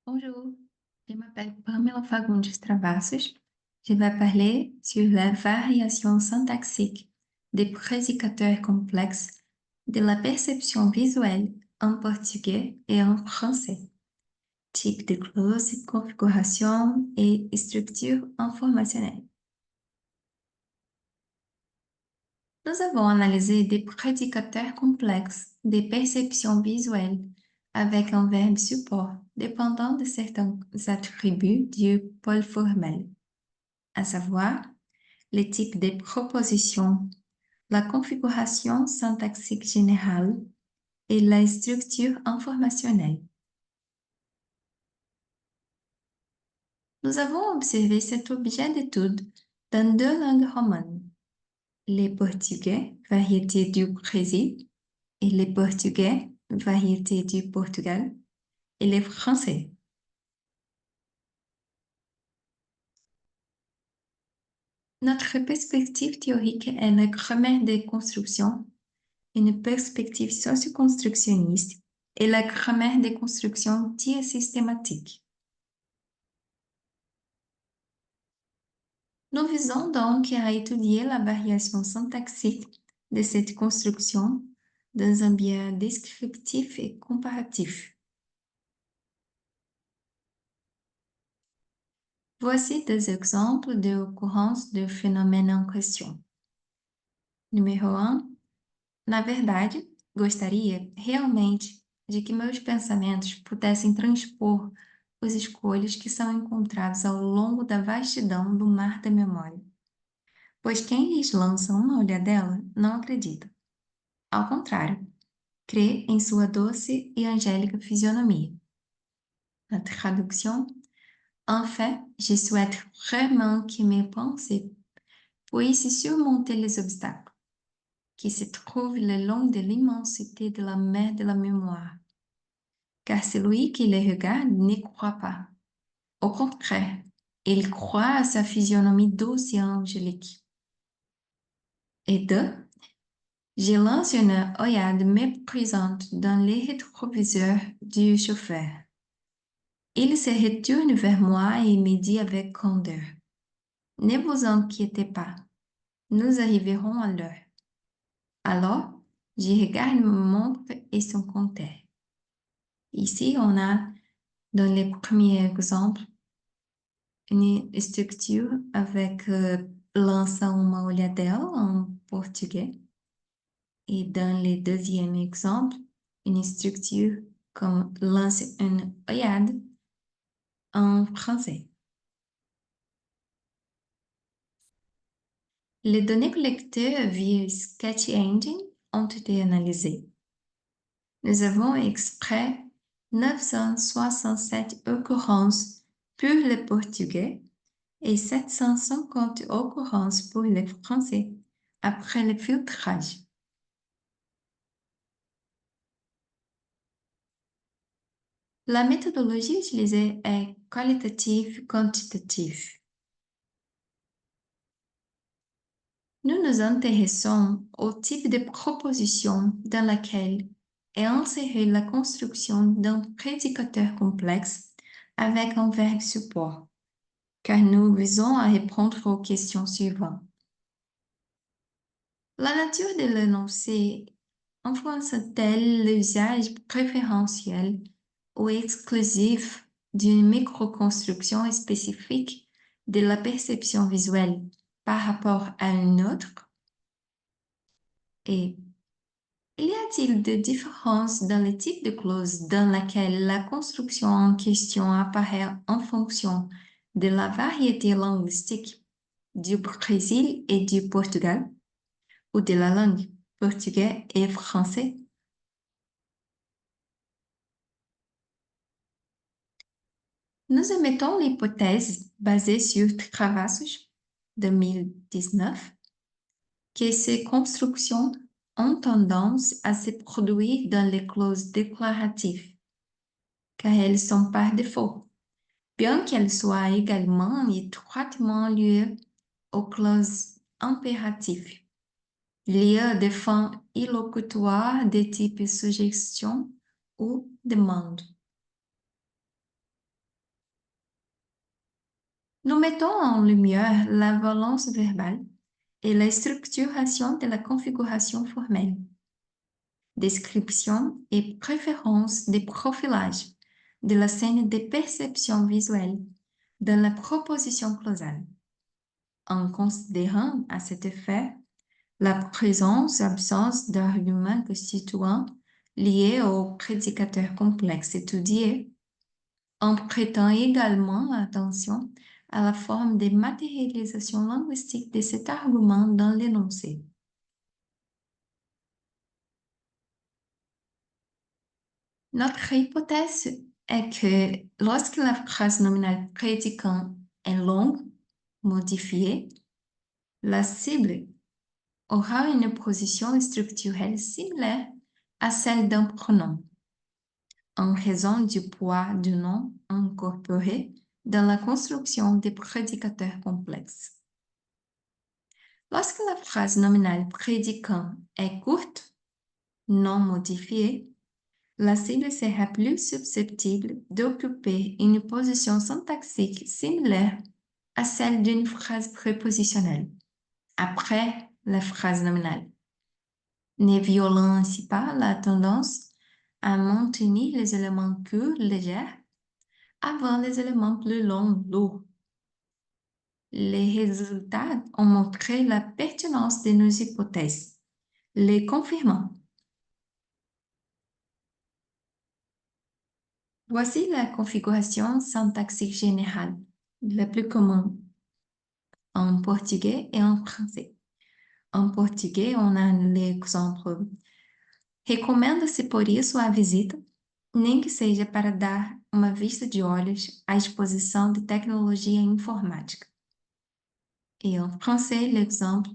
Bonjour, je m'appelle Pamela Fagundes Travassos. Je vais parler sur la variation syntaxique des prédicateurs complexes de la perception visuelle en portugais et en français, type de clause, configuration et structure informationnelle. Nous avons analysé des prédicateurs complexes des perceptions visuelles avec un verbe support dépendant de certains attributs du pôle formel, à savoir les types de propositions, la configuration syntaxique générale et la structure informationnelle. Nous avons observé cet objet d'étude dans deux langues romanes, les portugais, variété du Brésil, et les portugais, variété du Portugal, et les français. Notre perspective théorique est la grammaire des constructions, une perspective socio-constructionniste et la grammaire des constructions diasystématiques. Nous visons donc à étudier la variation syntaxique de cette construction dans un biais descriptif et comparatif. Voici des exemples de ocorrência do fenômeno em questão. Número 1. Na verdade, gostaria realmente de que meus pensamentos pudessem transpor os escolhas que são encontrados ao longo da vastidão do mar da memória. Pois quem lhes lança uma olhadela não acredita. Ao contrário, crê em sua doce e angélica fisionomia. Na tradução, en fait, je souhaite vraiment que mes pensées puissent surmonter les obstacles qui se trouvent le long de l'immensité de la mer de la mémoire. Car celui qui les regarde n'y croit pas. Au contraire, il croit à sa physionomie douce et angélique. Et deux, je lance une œillade méprisante dans les rétroviseurs du chauffeur. Il se retourne vers moi et me dit avec candeur: ne vous inquiétez pas, nous arriverons à l'heure. Alors, je regarde ma montre et son compteur. Ici, on a, dans les premiers exemples, une structure avec lança uma olhadela en portugais. Et dans le deuxième exemple, une structure comme lance une œillade en français. Les données collectées via Sketch Engine ont été analysées. Nous avons extrait 967 occurrences pour le portugais et 750 occurrences pour le français après le filtrage. La méthodologie utilisée est qualitative-quantitative. Nous nous intéressons au type de proposition dans laquelle est insérée la construction d'un prédicateur complexe avec un verbe support, car nous visons à répondre aux questions suivantes. La nature de l'énoncé influence-t-elle l'usage préférentiel ou exclusif d'une microconstruction spécifique de la perception visuelle par rapport à une autre? Et y a-t-il des différences dans le type de clause dans laquelle la construction en question apparaît en fonction de la variété linguistique du Brésil et du Portugal, ou de la langue portugais et français? Nous émettons l'hypothèse basée sur Travassos 2019 que ces constructions ont tendance à se produire dans les clauses déclaratives, car elles sont par défaut, bien qu'elles soient également étroitement liées aux clauses impératives, liées à des fins illocutoires de type suggestion ou demande. Nous mettons en lumière la violence verbale et la structuration de la configuration formelle, description et préférence des profilages de la scène de perception visuelle dans la proposition clausale, en considérant à cet effet la présence-absence d'arguments constituants liés au prédicateur complexe étudié, en prêtant également attention à la forme de matérialisation linguistique de cet argument dans l'énoncé. Notre hypothèse est que lorsque la phrase nominale prédicant est longue, modifiée, la cible aura une position structurelle similaire à celle d'un pronom, en raison du poids du nom incorporé dans la construction des prédicateurs complexes. Lorsque la phrase nominale prédicant est courte, non modifiée, la cible sera plus susceptible d'occuper une position syntaxique similaire à celle d'une phrase prépositionnelle, après la phrase nominale, ne violant ainsi pas la tendance à maintenir les éléments courts, légers, avant les éléments plus longs, lourds. Les résultats ont montré la pertinence de nos hypothèses, les confirmant. Voici la configuration syntaxique générale, la plus commune en portugais et en français. En português, on a l'exemple: recomenda-se por isso a visita, nem que seja para dar uma vista de olhos à exposição de tecnologia informática. Et en français, l'exemple: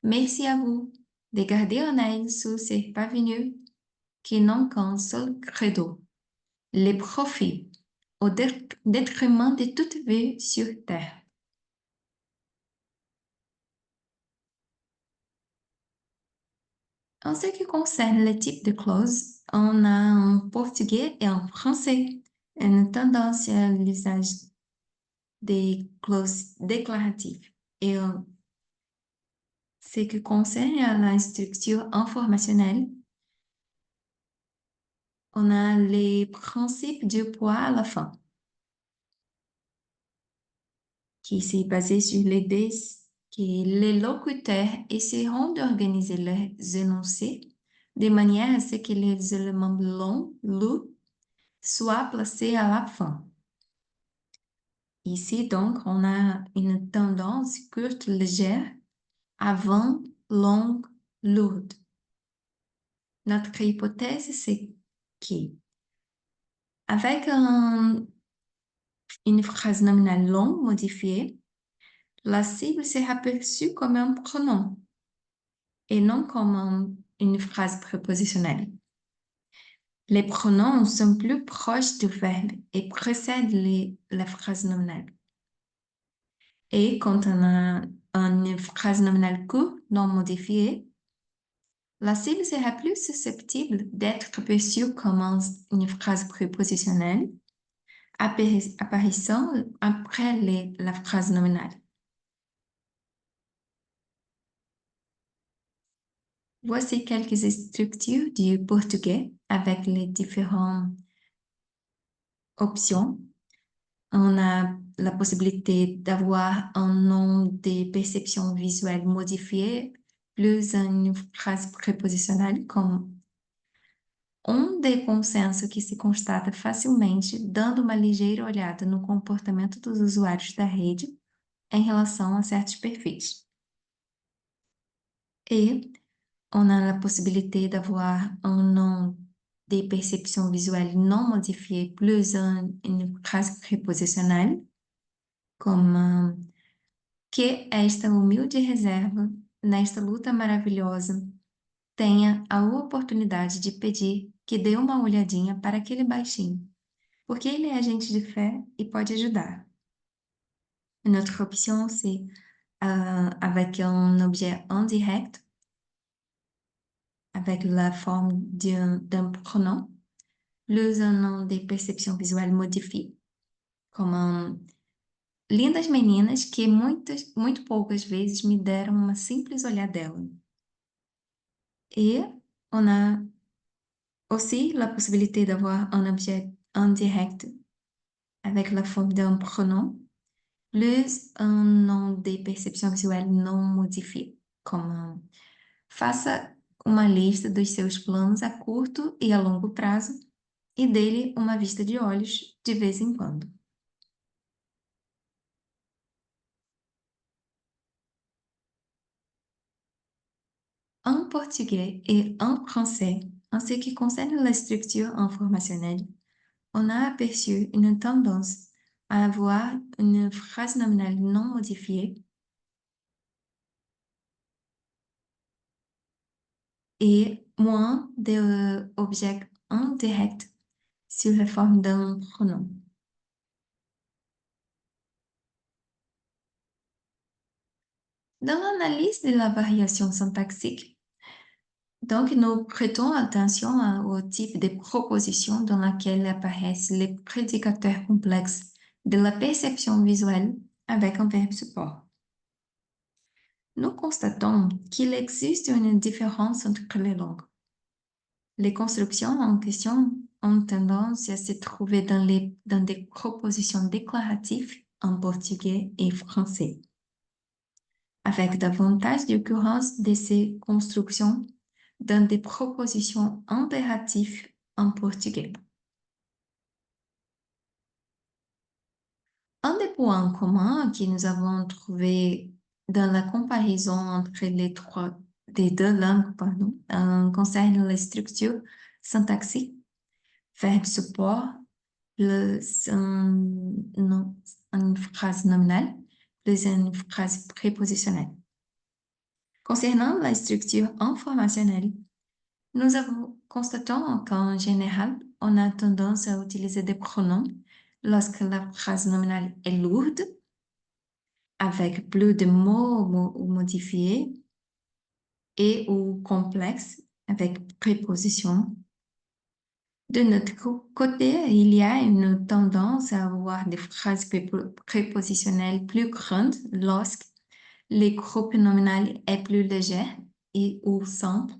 merci à vous de garder un œil sur ces parvenus qui n'ont qu'un seul credo, les profits, au détriment de toute vie sur Terre. En ce qui concerne le type de clause, on a en portugais et en français une tendance à l'usage des clauses déclaratives. Et en ce qui concerne la structure informationnelle, on a les principes du poids à la fin, qui s'est basé sur l'idée que les locuteurs essaieront d'organiser leurs énoncés de manière à ce que les éléments longs, lourds, soient placés à la fin. Ici, donc, on a une tendance courte, légère, avant, longue, lourde. Notre hypothèse, c'est que, avec une phrase nominale longue modifiée, la cible sera perçue comme un pronom et non comme une phrase prépositionnelle. Les pronoms sont plus proches du verbe et précèdent la phrase nominale. Et quand on a une phrase nominale courte, non modifiée, la cible sera plus susceptible d'être perçue comme une phrase prépositionnelle apparaissant après la phrase nominale. Voici quelques structures du portugais avec les différentes options. On a la possibilité d'avoir un nom de perception visuelle modifié plus une phrase prépositionnelle comme des consensos que se constata facilmente dando uma ligeira olhada no comportamento dos usuários da rede em relação a certos perfis. Et on a la possibilité d'avoir un nom de perception visuelle non modifié plus une phrase prépositionnelle, como que esta humilde reserva, nesta luta maravilhosa, tenha a oportunidade de pedir que dê uma olhadinha para aquele baixinho, porque ele é gente de fé e pode ajudar. Une autre option, c'est avec un objet indirect, avec la forme d'un pronom, plus un nom de perception visuelle modifié, comme Lindas meninas que muito poucas vezes me deram uma simples olhadela. Et on a aussi la possibilité d'avoir un objet indirect avec la forme d'un pronom, plus un nom de percepção visuelle não modifié, como faça uma lista dos seus planos a curto e a longo prazo e dele uma vista de olhos de vez em quando. En portugais et en français, en ce qui concerne la structure informationnelle, on a aperçu une tendance à avoir une phrase nominale non modifiée et moins d'objets indirects sous la forme d'un pronom. Dans l'analyse de la variation syntaxique, donc nous prêtons attention au type de proposition dans laquelle apparaissent les prédicateurs complexes de la perception visuelle avec un verbe support. Nous constatons qu'il existe une différence entre les langues. Les constructions en question ont tendance à se trouver dans des propositions déclaratives en portugais et français, avec davantage d'occurrences de ces constructions dans des propositions impératives en portugais. Un des points communs que nous avons trouvé dans la comparaison entre les deux langues, concerne la structure syntaxique, verbe support, plus une phrase nominale, plus une phrase prépositionnelle. Concernant la structure informationnelle, constatons qu'en général, on a tendance à utiliser des pronoms lorsque la phrase nominale est lourde, avec plus de mots modifiés et ou complexe avec préposition. De notre côté, il y a une tendance à avoir des phrases prépositionnelles plus grandes lorsque le groupe nominal est plus léger et ou simple,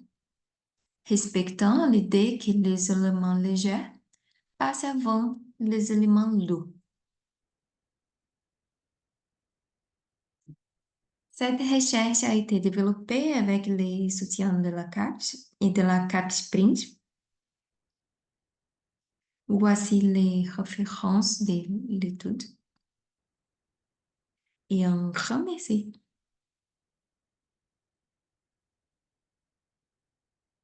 respectant l'idée que les éléments légers passent avant les éléments lourds. Cette recherche a été développée avec les soutiens de la CAPS et de la CAPS Print. Voici les références de l'étude. Et un grand merci.